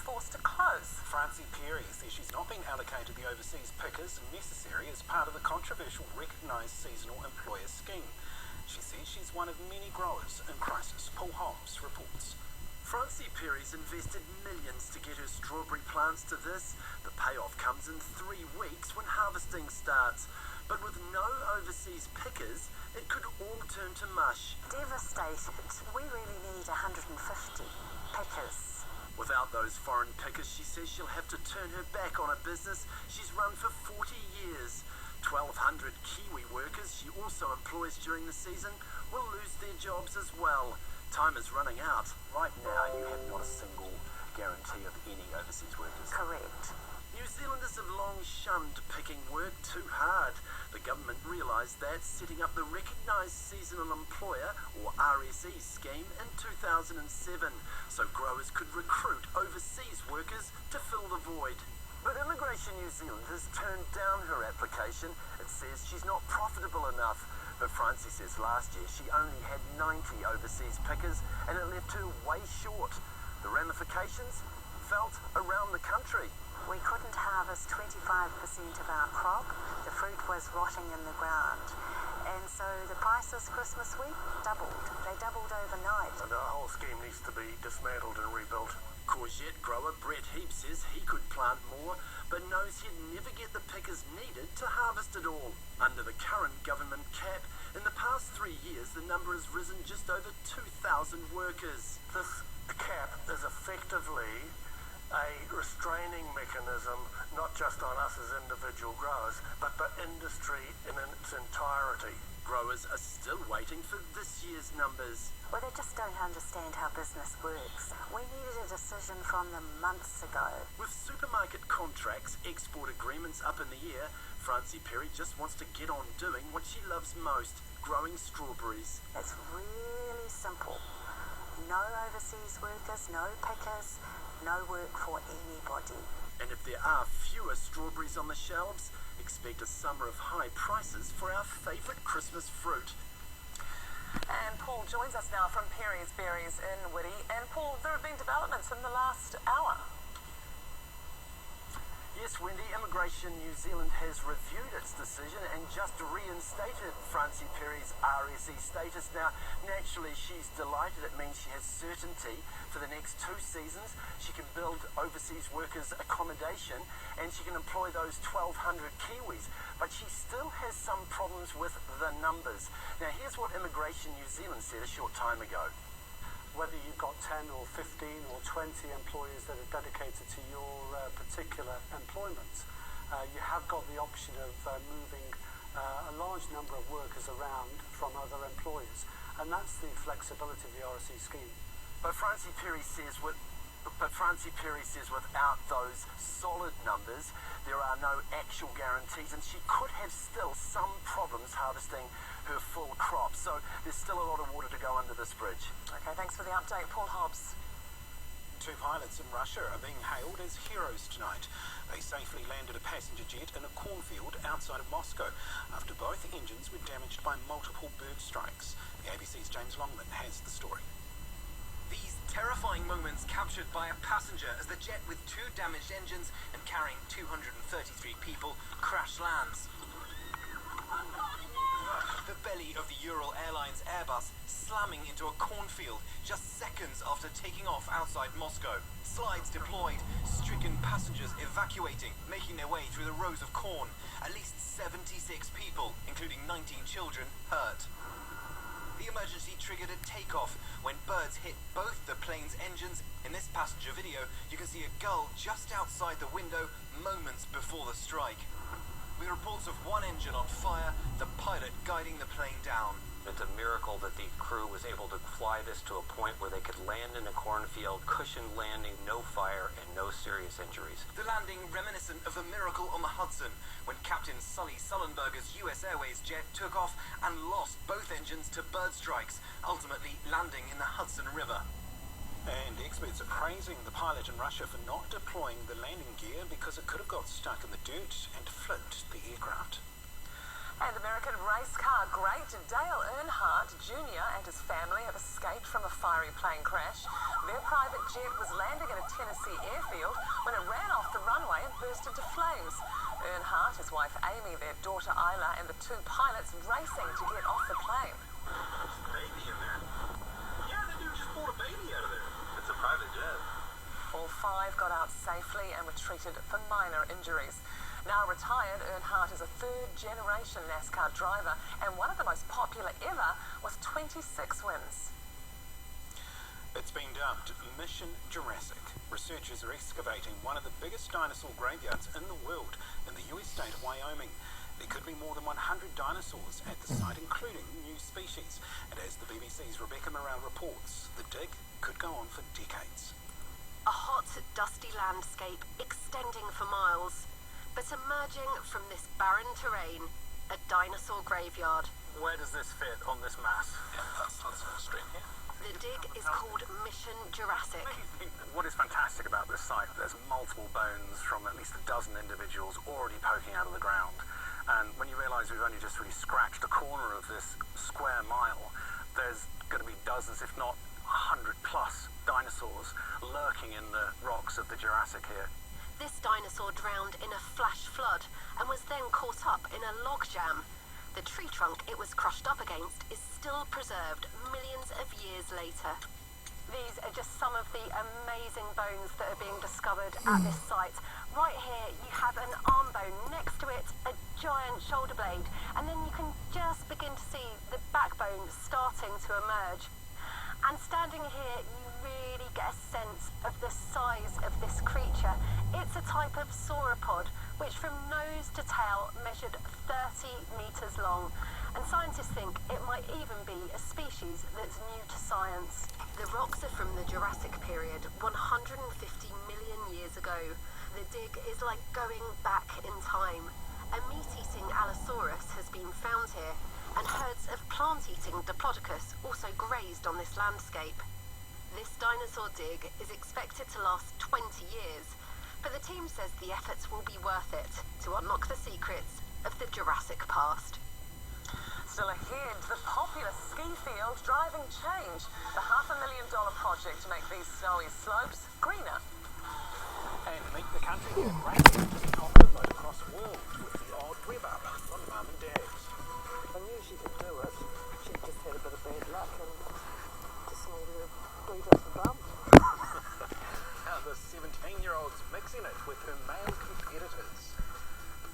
forced to close. Francie Perry says she's not been allocated the overseas pickers necessary as part of the controversial recognised seasonal employer scheme. She says she's one of many growers in crisis. Paul Hobbs reports. Francie Perry's invested millions to get her strawberry plants to this. The payoff comes in 3 weeks when harvesting starts. But with no overseas pickers, it could all turn to mush. Devastated. We really need 150 pickers. Without those foreign pickers, she says she'll have to turn her back on a business she's run for 40 years. 1,200 Kiwi workers she also employs during the season will lose their jobs as well. Time is running out. Right now, you have not a single guarantee of any overseas workers. Correct. New Zealanders have long shunned picking work too hard. The government realised that, setting up the Recognised Seasonal Employer, or RSE scheme, in 2007, so growers could recruit overseas workers to fill the void. But Immigration New Zealand has turned down her application. It says she's not profitable enough. But Francie says last year she only had 90 overseas pickers and it left her way short. The ramifications felt around the country. We couldn't harvest 25% of our crop. The fruit was rotting in the ground. And so the prices Christmas week doubled. They doubled overnight. And the whole scheme needs to be dismantled and rebuilt. Courgette grower Brett Heap says he could plant more, but knows he'd never get the pickers needed to harvest it all. Under the current government cap, in the past 3 years, the number has risen just over 2,000 workers. This cap is effectively a restraining mechanism, not just on us as individual growers, but for industry in its entirety. Growers are still waiting for this year's numbers. Well, they just don't understand how business works. We needed a decision from them months ago. With supermarket contracts, export agreements up in the air, Francie Perry just wants to get on doing what she loves most, growing strawberries. It's really simple. No overseas workers, no pickers, no work for anybody. And if there are fewer strawberries on the shelves, expect a summer of high prices for our favourite Christmas fruit. And Paul joins us now from Perry's Berries in Whitty. And Paul, there have been developments in the last hour. Yes, Wendy, Immigration New Zealand has reviewed its decision and just reinstated Francie Perry's RSE status. Now, naturally, she's delighted. It means she has certainty for the next 2 seasons. She can build overseas workers accommodation and she can employ those 1,200 Kiwis. But she still has some problems with the numbers. Now, here's what Immigration New Zealand said a short time ago. Whether you've got 10 or 15 or 20 employees that are dedicated to your particular employment, you have got the option of moving a large number of workers around from other employers, and that's the flexibility of the RSE scheme. But Francie Perry says without those solid numbers, there are no actual guarantees, and she could have still some problems harvesting her full crop. So there's still a lot of water to go under this bridge. Okay, thanks for the update, Paul Hobbs. 2 pilots in Russia are being hailed as heroes tonight. They safely landed a passenger jet in a cornfield outside of Moscow after both engines were damaged by multiple bird strikes. The ABC's James Longman has the story. These terrifying moments captured by a passenger as the jet with 2 damaged engines and carrying 233 people crash lands. The belly of the Ural Airlines Airbus slamming into a cornfield just seconds after taking off outside Moscow. Slides deployed, stricken passengers evacuating, making their way through the rows of corn. At least 76 people, including 19 children, hurt. The emergency triggered a takeoff when birds hit both the plane's engines. In this passenger video, you can see a gull just outside the window moments before the strike. With reports of one engine on fire, the pilot guiding the plane down. It's a miracle that the crew was able to fly this to a point where they could land in a cornfield, cushioned landing, no fire, and no serious injuries. The landing reminiscent of a miracle on the Hudson, when Captain Sully Sullenberger's US Airways jet took off and lost both engines to bird strikes, ultimately landing in the Hudson River. And experts are praising the pilot in Russia for not deploying the landing gear because it could have got stuck in the dirt and flipped the aircraft. And American race car great Dale Earnhardt Jr. and his family have escaped from a fiery plane crash. Their private jet was landing in a Tennessee airfield when it ran off the runway and burst into flames. Earnhardt, his wife Amy, their daughter Isla, and the two pilots racing to get off the plane. There's a baby in there. Yeah, the dude just pulled a baby out of there. It's a private jet. All five got out safely and were treated for minor injuries. Now retired, Earnhardt is a third-generation NASCAR driver and one of the most popular ever with 26 wins. It's been dubbed Mission Jurassic. Researchers are excavating one of the biggest dinosaur graveyards in the world in the US state of Wyoming. There could be more than 100 dinosaurs at the site, including new species. And as the BBC's Rebecca Morale reports, the dig could go on for decades. A hot, dusty landscape extending for miles. But emerging from this barren terrain, a dinosaur graveyard. Where does this fit on this mass? Yeah, that's straight here. The dig is called Mission Jurassic. What is fantastic about this site, there's multiple bones from at least a dozen individuals already poking out of the ground. And when you realise we've only just really scratched a corner of this square mile, there's going to be dozens, if not 100 plus dinosaurs lurking in the rocks of the Jurassic here. This dinosaur drowned in a flash flood and was then caught up in a logjam. The tree trunk it was crushed up against is still preserved millions of years later. These are just some of the amazing bones that are being discovered at this site. Right here you have an arm bone, next to it a giant shoulder blade, and then you can just begin to see the backbone starting to emerge. And standing here, you really get a sense of the size of this creature. It's a type of sauropod, which from nose to tail measured 30 meters long. And scientists think it might even be a species that's new to science. The rocks are from the Jurassic period, 150 million years ago. The dig is like going back in time. A meat-eating Allosaurus has been found here, and herds of plant-eating Diplodocus also grazed on this landscape. This dinosaur dig is expected to last 20 years, but the team says the efforts will be worth it to unlock the secrets of the Jurassic past. Still ahead, the popular ski field driving change. The $500,000 project to make these snowy slopes greener. And meet the country here, racing to the top of the motocross world with the odd rev up on Mum and Dad's. I knew she could do it. She just had a bit of bad luck and just needed a boot up the bum. How the 17-year-old's mixing it with her male competitors.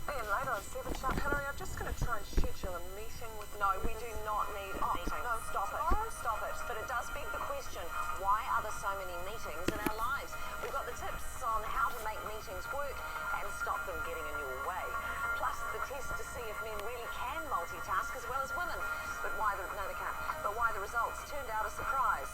And later on 7 Sharp Hillary, I'm just going to try and schedule a meeting with... No, we do not need a meeting. No, Stop it. But it does beg the question, why are there so many meetings in our lives? We've got the tips on how to make meetings work and stop them getting in your way. Plus the test to see if men really can multitask as well as women. But why the... No, they can't. But why the results turned out a surprise.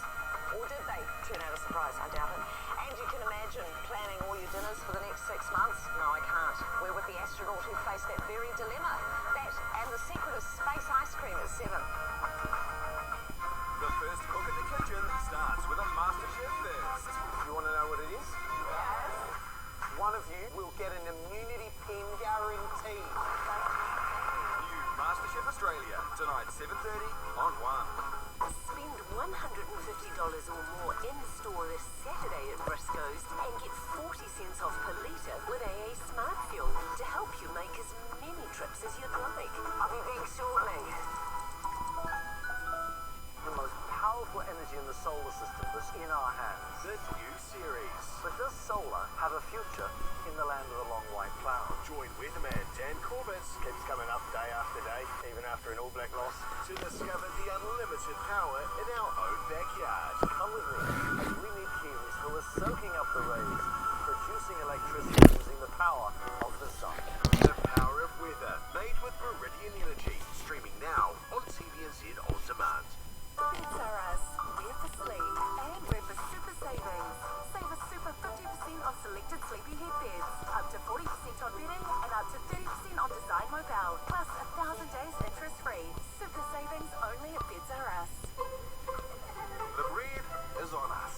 Or did they turn out a surprise? I doubt it. And you can imagine planning all your dinners for the next 6 months? No, I can't. We're with the astronaut who faced that very dilemma. That and the secret of space ice cream at 7. The first cook in the kitchen starts with a MasterChef first. You want to know what it is? Yes. One of you will get an immunity pin guarantee. New MasterChef Australia, tonight 7:30 on 1. Spend $150 or more in-store this Saturday at Briscoe's and get 40 cents off per litre with AA Smart Fuel to help you make as many trips as you'd like. I'll be back shortly. The most powerful energy in the solar system is in our hands. The new series. But does solar have a future in the land of the long white cloud? Join weatherman Dan Corbett. Keeps coming up day after day, even after an All Black loss. To discover the unlimited power in our own backyard. Come with me as we meet Kiwis who are soaking up the rays, producing electricity using the power of the sun. The power of weather, made with Meridian Energy. Streaming now on TVNZ On Demand. Beds are us. We're for sleep and we're for super savings. Save a super 50% on selected Sleepyhead beds, up to 40% on bedding and up to 30% on design mobile, plus 1,000 days interest-free. Super savings only at Beds R Us. The bread is on us.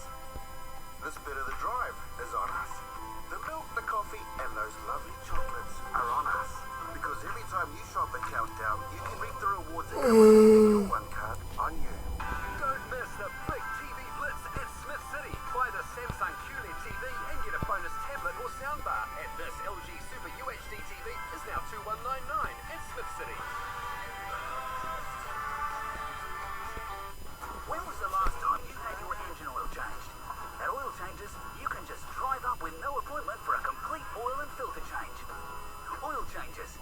This bit of the drive is on us. The milk, the coffee, and those lovely chocolates are on us. Because every time you shop at Count town, you can reap the rewards that come with keeping your one card on you. Don't miss the big TV blitz at Smith City. Buy the Samsung QLED TV and get a bonus tablet or soundbar. And this LG Super UHD TV is now $2199 at Smith City. When was the last time you had your engine oil changed? At Oil Changes, you can just drive up with no appointment for a complete oil and filter change. Oil Changes.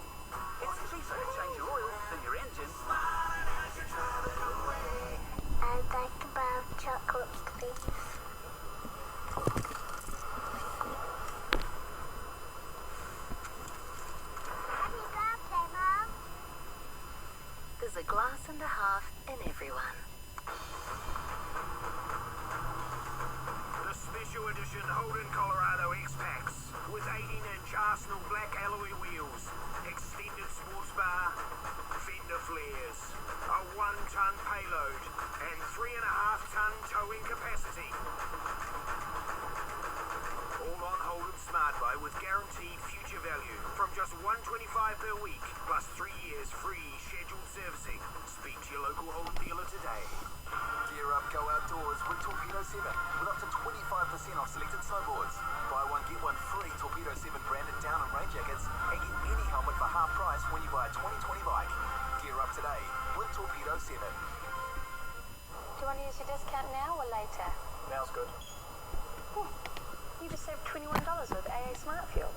It's cheaper to change your oil than your engine. I'd like to buy chocolates, please. Happy birthday, Mum. There's a glass and a half in everyone. The special edition Holden Colorado X-Pax with 18-inch Arsenal black alloy wheels, extended sports bar, fender flares, a 1-ton payload, and 3.5-ton towing capacity. All on Holden Smart Buy with guaranteed future value from just $125 per week, plus 3 years free scheduled servicing. Speak to your local Holden dealer today. Gear up, go outdoors with Torpedo 7 with up to 25% off selected snowboards. Buy one, get one free Torpedo 7 branded down and rain jackets and get any helmet for half price when you buy a 2020 bike. Gear up today with Torpedo 7. Do you want to use your discount now or later? Now's good. Oh, you just saved $21 with AA Smart Fuel.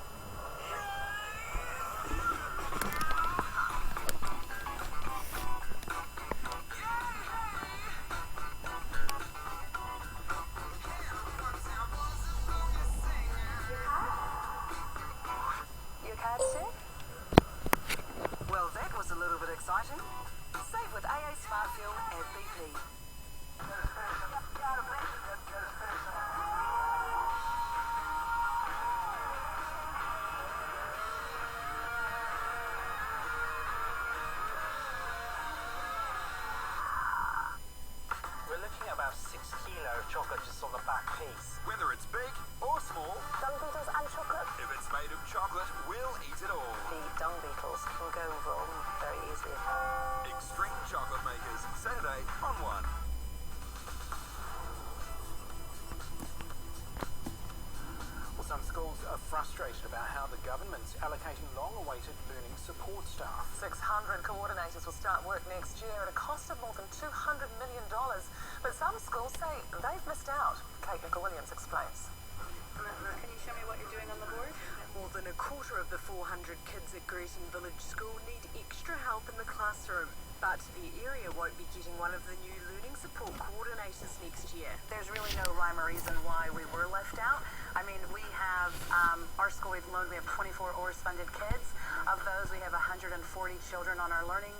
Your card, sir? Well, that was a little bit exciting. Save with AA Smart Fuel at BP. We're looking at about 6 kilo of chocolate just on the back piece. Whether it's big or small, Dung beetles and chocolate? if it's made of chocolate, we'll eat it all. The dung beetles can go wrong very easily. Extreme Chocolate Makers, Saturday on 1. Well, some schools are frustrated about how the government's allocating long-awaited learning support staff. 600 coordinators will start work next year at a cost of more than $200 million. But some schools say they've missed out. Kate Nicol-Williams explains. Can you show me what you're doing on the board? More than a quarter of the 400 kids at Greeton Village School need extra help in the classroom. But the area won't be getting one of the new learning support coordinators next year. There's really no rhyme or reason why we were left out. I mean, we have, our school, we have 24 ORS funded kids. Of those, we have 140 children on our learning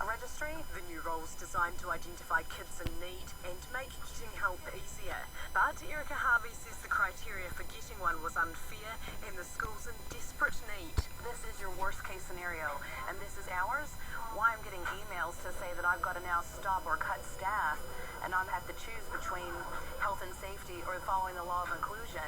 registry. The new role's designed to identify kids in need and make getting help easier. But Erica Harvey says the criteria for getting one was unfair and the school's in desperate need. This is your worst case scenario, and this is ours. Why I'm getting emails to say that I've got to now stop or cut staff, and I'm have to choose between health and safety or following the law of inclusion.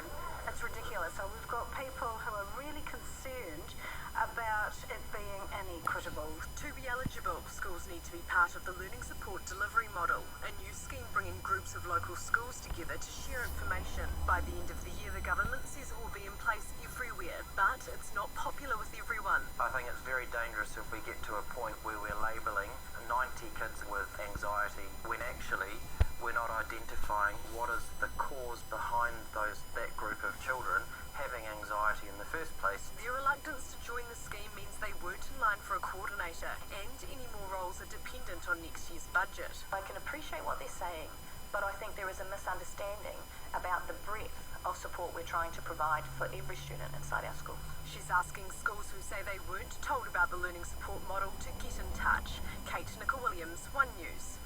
It's ridiculous. So we've got people who are really concerned about it being inequitable. To be eligible, schools need to be part of the learning support delivery model, a new scheme bringing groups of local schools together to share information. By the end of the year, the government says it will be in place everywhere, but it's not popular with everyone. I think it's very dangerous if we get to a point where we're labelling 90 kids with anxiety when actually we're not identifying what is the cause behind that group of children having anxiety in the first place. Their reluctance to join the scheme means they weren't in line for a coordinator, and any more roles are dependent on next year's budget. I can appreciate what they're saying, but I think there is a misunderstanding about the breadth of support we're trying to provide for every student inside our schools. She's asking schools who say they weren't told about the learning support model to get in touch. Kate Nicol-Williams, 1 News.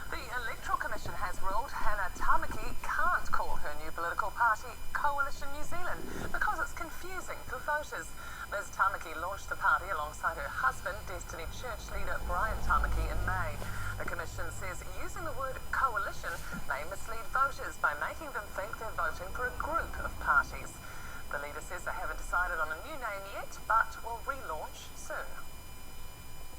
The Electoral Commission has ruled Hannah Tamaki can't call her new political party Coalition New Zealand because it's confusing for voters. Ms Tamaki launched the party alongside her husband, Destiny Church leader Brian Tamaki, in May. The Commission says using the word coalition may mislead voters by making them think they're voting for a group of parties. The leader says they haven't decided on a new name yet, but will relaunch soon.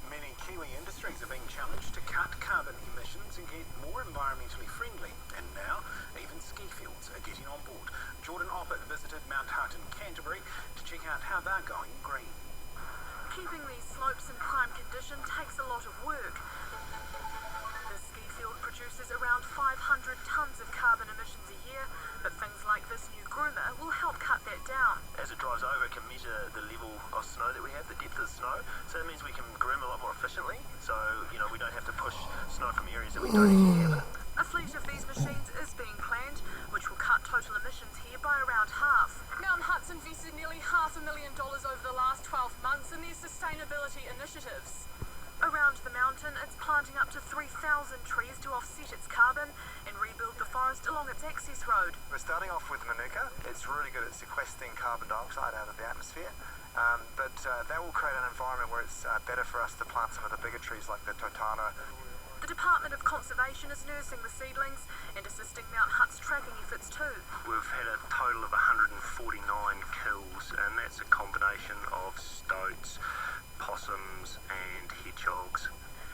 Many Kiwi industries are being challenged to cut carbon emissions and get more environmentally friendly. And now, even ski fields are getting on board. Jordan Oppett visited Mount Hutt in Canterbury to check out how they're going green. Keeping these slopes in prime condition takes a lot of work. The ski field produces around 500 tonnes of carbon emissions a year, but things like this new groomer will help cut that down. As it drives over, it can measure the level of snow that we have, the depth of the snow. So that means we can groom a lot more efficiently. So, we don't have to push snow from areas that we don't actually have it. A fleet of these machines is being planned, which will cut total emissions here by around half. Mount Hutt's invested nearly $500,000 over the last 12 months in their sustainability initiatives. Around the mountain, it's planting up to 3,000 trees to offset its carbon and rebuild the forest along its access road. We're starting off with Manuka. It's really good at sequestering carbon dioxide out of the atmosphere. But that will create an environment where it's better for us to plant some of the bigger trees like the totara. The Department of Conservation is nursing the seedlings and assisting Mount Hutt's tracking efforts too. We've had a total of 149 kills, and that's a combination of stoats, possums and hedgehogs.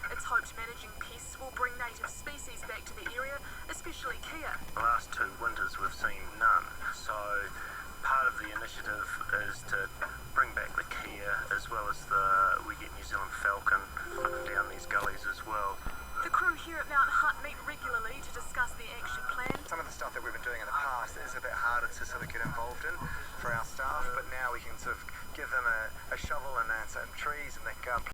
It's hoped managing pests will bring native species back to the area, especially kea. The last 2 winters we've seen none, so part of the initiative is to bring back the kea as well as we get New Zealand falcon up and down these gullies as well. The crew here at Mount Hutt meet regularly to discuss the action plan. Some of the stuff that we've been doing in the past is a bit harder to sort of get involved in for our staff, but now we can sort of give them a shovel and some trees and they can go and